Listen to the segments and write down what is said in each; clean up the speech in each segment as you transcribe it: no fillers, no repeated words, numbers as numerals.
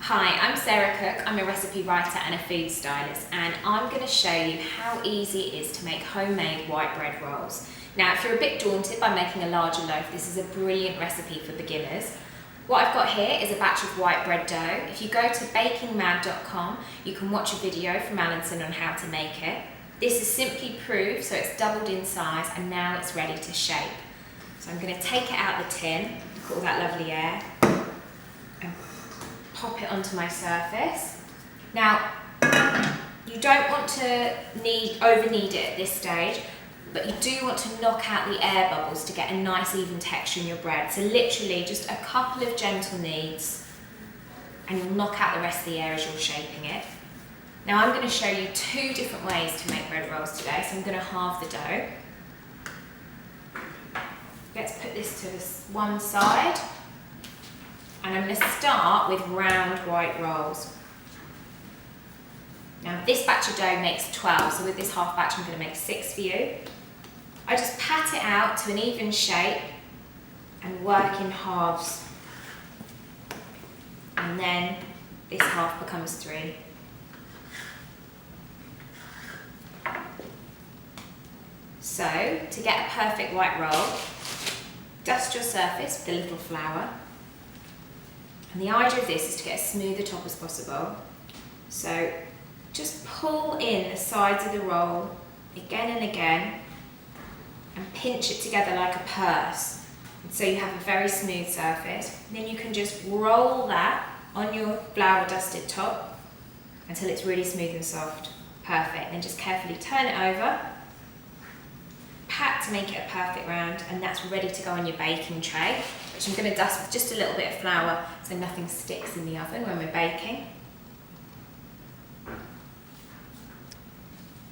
Hi, I'm Sarah Cook. I'm a recipe writer and a food stylist, and I'm going to show you how easy it is to make homemade white bread rolls. Now, if you're a bit daunted by making a larger loaf, this is a brilliant recipe for beginners. What I've got here is a batch of white bread dough. If you go to bakingmad.com, you can watch a video from Alison on how to make it. This is simply proved, so it's doubled in size, and now it's ready to shape. So I'm going to take it out of the tin, look at all that lovely air, and pop it onto my surface. Now, you don't want to over knead it at this stage, but you do want to knock out the air bubbles to get a nice even texture in your bread. So literally just a couple of gentle kneads and you'll knock out the rest of the air as you're shaping it. Now I'm going to show you two different ways to make bread rolls today. So I'm going to halve the dough. Let's put this to this one side. And I'm going to start with round white rolls. Now this batch of dough makes 12, so with this half batch I'm going to make 6 for you. I just pat it out to an even shape and work in halves. And then this half becomes 3. So, to get a perfect white roll, dust your surface with a little flour. And the idea of this is to get as smooth a top as possible. So just pull in the sides of the roll again and again and pinch it together like a purse. And so you have a very smooth surface. And then you can just roll that on your flour dusted top until it's really smooth and soft. Perfect. Then just carefully turn it over, pat to make it a perfect round, and that's ready to go on your baking tray, which I'm going to dust with just a little bit of flour so nothing sticks in the oven when we're baking.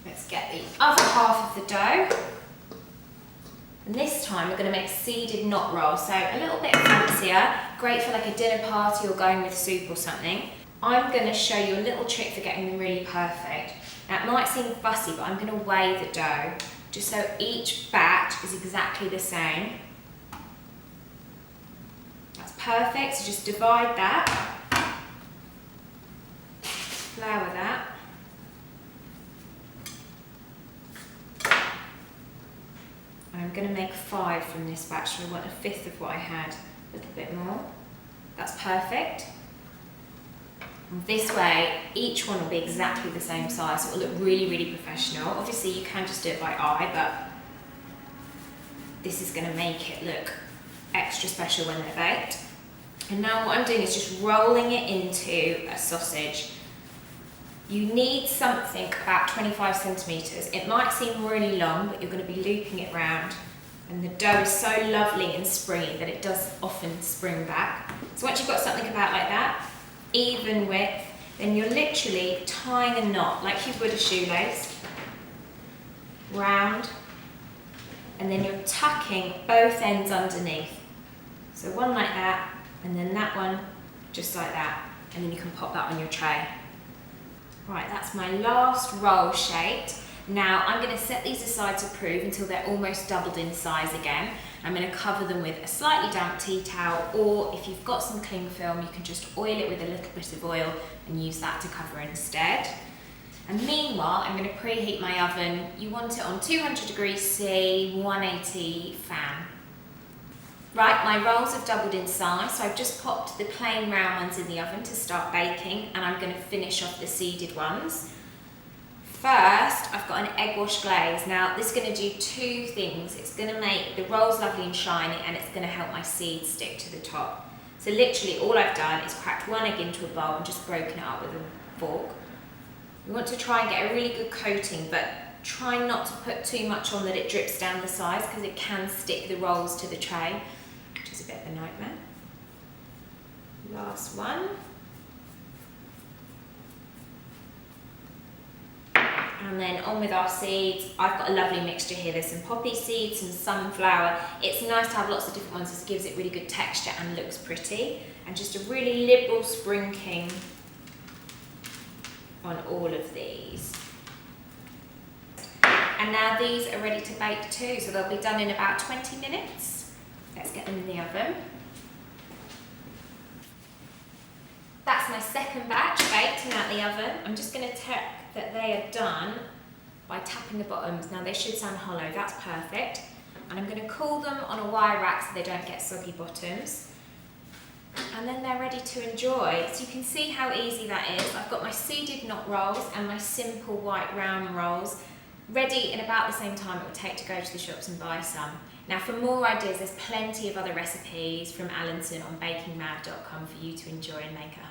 Let's get the other half of the dough. And this time we're going to make seeded knot rolls, so a little bit fancier, great for like a dinner party or going with soup or something. I'm going to show you a little trick for getting them really perfect. Now it might seem fussy, but I'm going to weigh the dough just so each batch is exactly the same. That's perfect, so just divide that, flour that, and I'm going to make 5 from this batch, so I want 1/5 of what I had, a little bit more. That's perfect. And this way, each one will be exactly the same size, so it will look really, really professional. Obviously, you can just do it by eye, but this is going to make it look extra special when they're baked. And now what I'm doing is just rolling it into a sausage. You need something about 25 centimetres. It might seem really long, but you're going to be looping it round. And the dough is so lovely and springy that it does often spring back. So once you've got something about like that, even width, then you're literally tying a knot like you would a shoelace, round, and then you're tucking both ends underneath. So one like that, and then that one just like that, and then you can pop that on your tray. Right, that's my last roll shaped. Now I'm going to set these aside to prove until they're almost doubled in size again. I'm going to cover them with a slightly damp tea towel, or if you've got some cling film, you can just oil it with a little bit of oil and use that to cover instead. And meanwhile, I'm going to preheat my oven. You want it on 200 degrees C, 180 fan. Right, my rolls have doubled in size, so I've just popped the plain round ones in the oven to start baking, and I'm going to finish off the seeded ones. First, I've got an egg wash glaze. Now, this is going to do 2 things. It's going to make the rolls lovely and shiny, and it's going to help my seeds stick to the top. So literally all I've done is cracked 1 egg into a bowl and just broken it up with a fork. You want to try and get a really good coating, but try not to put too much on that it drips down the sides, because it can stick the rolls to the tray, which is a bit of a nightmare. Last one. And then on with our seeds. I've got a lovely mixture here. There's some poppy seeds, some sunflower. It's nice to have lots of different ones. This gives it really good texture and looks pretty. And just a really liberal sprinkling on all of these. And now these are ready to bake too, so they'll be done in about 20 minutes. Let's get them in the oven. That's my second batch baked and out the oven. I'm just going to check that they are done by tapping the bottoms. Now they should sound hollow, that's perfect. And I'm going to cool them on a wire rack so they don't get soggy bottoms. And then they're ready to enjoy. So you can see how easy that is. I've got my seeded knot rolls and my simple white round rolls ready in about the same time it would take to go to the shops and buy some. Now for more ideas, there's plenty of other recipes from Allenton on bakingmad.com for you to enjoy and make at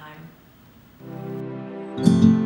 home.